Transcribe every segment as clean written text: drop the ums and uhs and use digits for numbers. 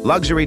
Luxury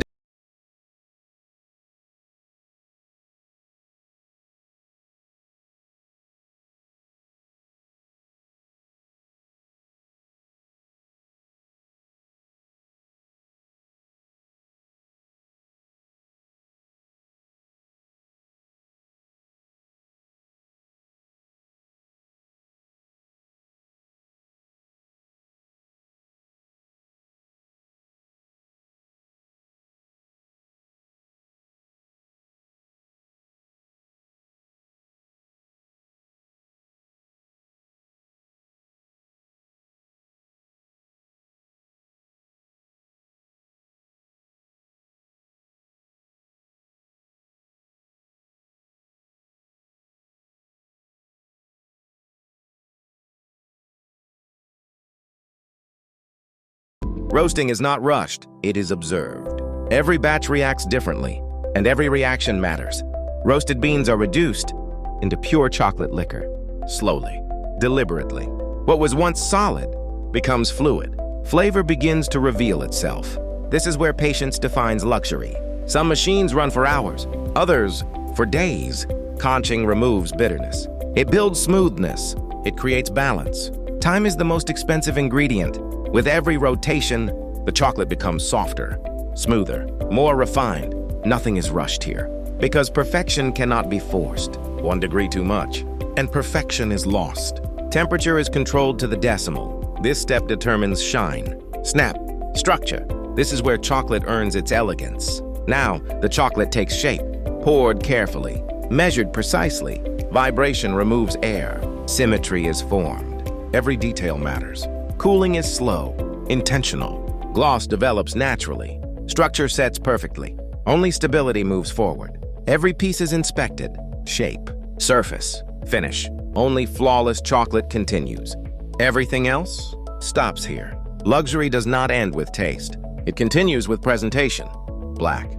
roasting is not rushed, it is observed. Every batch reacts differently, and every reaction matters. Roasted beans are reduced into pure chocolate liquor, slowly, deliberately. What was once solid becomes fluid. Flavor begins to reveal itself. This is where patience defines luxury. Some machines run for hours, others for days. Conching removes bitterness. It builds smoothness. It creates balance. Time is the most expensive ingredient. With every rotation, the chocolate becomes softer, smoother, more refined. Nothing is rushed here, because perfection cannot be forced. 1 degree too much, and perfection is lost. Temperature is controlled to the decimal. This step determines shine, snap, structure. This is where chocolate earns its elegance. Now, the chocolate takes shape, poured carefully, measured precisely. Vibration removes air. Symmetry is formed. Every detail matters. Cooling is slow, intentional. Gloss develops naturally. Structure sets perfectly. Only stability moves forward. Every piece is inspected. Shape, surface, finish. Only flawless chocolate continues. Everything else stops here. Luxury does not end with taste. It continues with presentation. Black,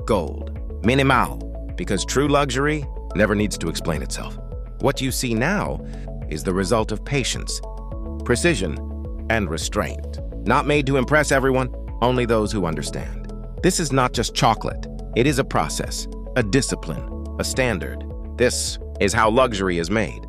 gold, minimal, because true luxury never needs to explain itself. What you see now is the result of patience, precision, and restraint. Not made to impress everyone, only those who understand. This is not just chocolate. It is a process, a discipline, a standard. This is how luxury is made.